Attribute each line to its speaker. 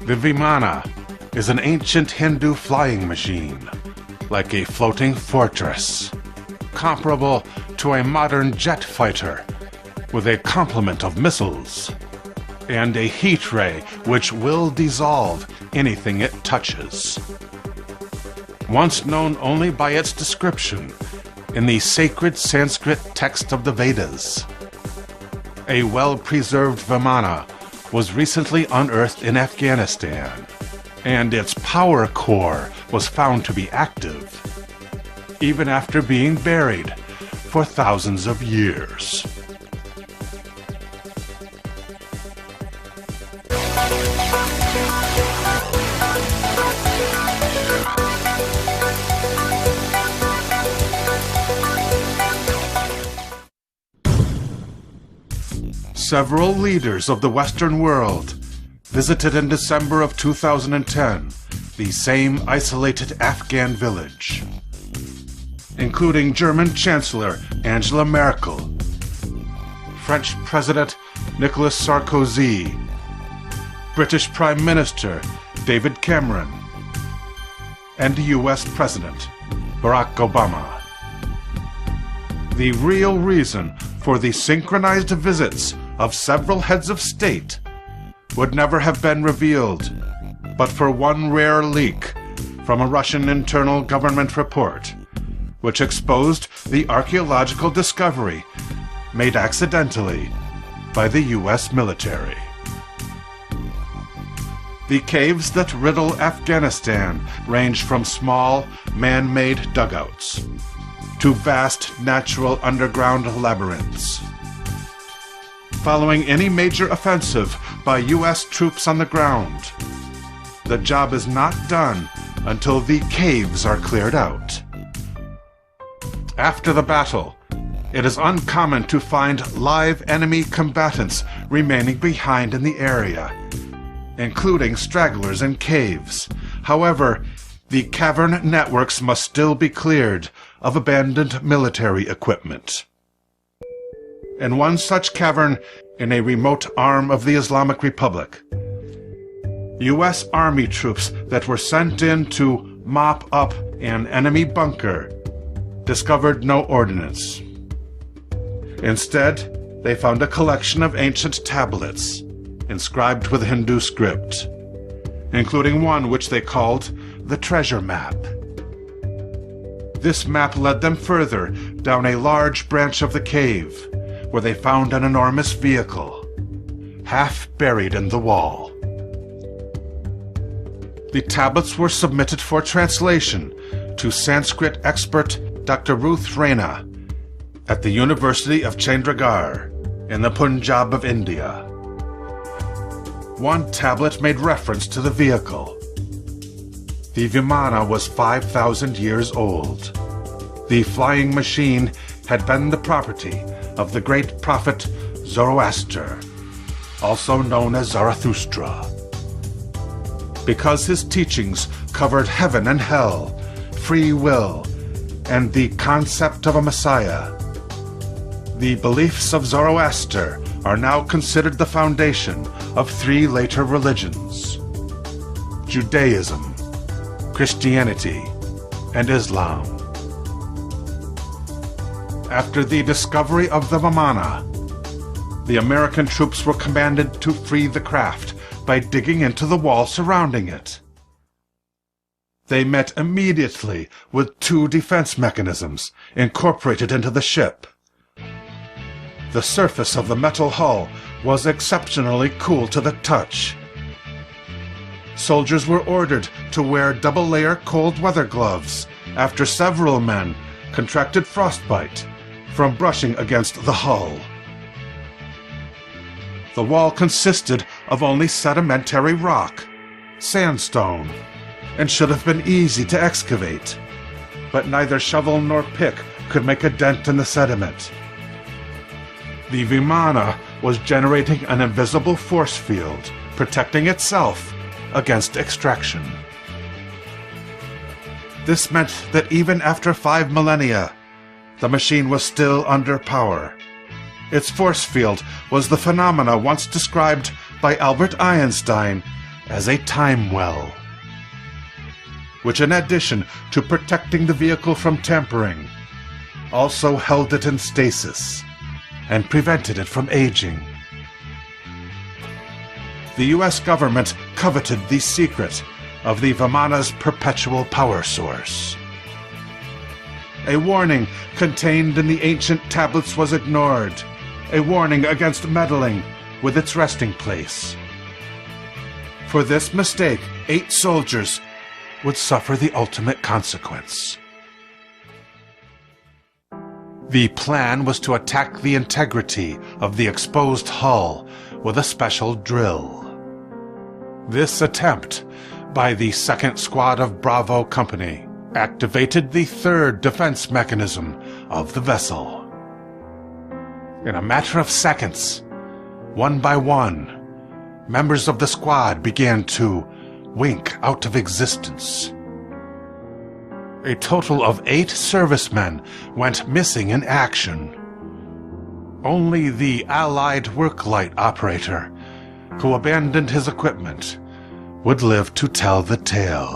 Speaker 1: The Vimana is an ancient Hindu flying machine, like a floating fortress, comparable to a modern jet fighter, with a complement of missiles, and a heat ray which will dissolve anything it touches. Once known only by its description in the sacred Sanskrit text of the Vedas, a well-preserved Vimana was recently unearthed in Afghanistan, and its power core was found to be active, even after being buried for thousands of years. Several leaders of the Western world visited in December of 2010 the same isolated Afghan village, including German Chancellor Angela Merkel, French President Nicolas Sarkozy, British Prime Minister David Cameron, and US President Barack Obama. The real reason for the synchronized visits of several heads of state would never have been revealed but for one rare leak from a Russian internal government report, which exposed the archaeological discovery made accidentally by the US military. The caves that riddle Afghanistan range from small, man-made dugouts to vast natural underground labyrinths. Following any major offensive by US troops on the ground, the job is not done until the caves are cleared out. After the battle, it is uncommon to find live enemy combatants remaining behind in the area, including stragglers in caves. However, the cavern networks must still be cleared of abandoned military equipment. In one such cavern in a remote arm of the Islamic Republic, U.S. Army troops that were sent in to mop up an enemy bunker discovered no ordnance. Instead, they found a collection of ancient tablets inscribed with Hindu script, including one which they called the treasure map. This map led them further down a large branch of the cave, where they found an enormous vehicle, half buried in the wall. The tablets were submitted for translation to Sanskrit expert Dr. Ruth Raina at the University of Chandigarh in the Punjab of India. One tablet made reference to the vehicle. The Vimana was 5,000 years old. The flying machine had been the property of the great prophet Zoroaster, also known as Zaratushtra. Because his teachings covered heaven and hell, free will, and the concept of a Messiah, the beliefs of Zoroaster are now considered the foundation of three later religions: Judaism, Christianity, and Islam. After the discovery of the Vimana, the American troops were commanded to free the craft by digging into the wall surrounding it. They met immediately with two defense mechanisms incorporated into the ship. The surface of the metal hull was exceptionally cool to the touch. Soldiers were ordered to wear double-layer cold weather gloves after several men contracted frostbite from brushing against the hull. The wall consisted of only sedimentary rock, sandstone, and should have been easy to excavate, but neither shovel nor pick could make a dent in the sediment. The Vimana was generating an invisible force field, protecting itself against extraction. This meant that even after 5 millennia, the machine was still under power. Its force field was the phenomena once described by Albert Einstein as a time well, which, in addition to protecting the vehicle from tampering, also held it in stasis and prevented it from aging. The U.S. government coveted the secret of the Vimana's perpetual power source. A warning contained in the ancient tablets was ignored, a warning against meddling with its resting place. For this mistake, 8 soldiers would suffer the ultimate consequence. The plan was to attack the integrity of the exposed hull with a special drill. This attempt by the 2nd Squad of Bravo Company activated the 3rd defense mechanism of the vessel. In a matter of seconds, one by one, members of the squad began to wink out of existence. A total of 8 servicemen went missing in action. Only the Allied work-light operator, who abandoned his equipment, would live to tell the tale.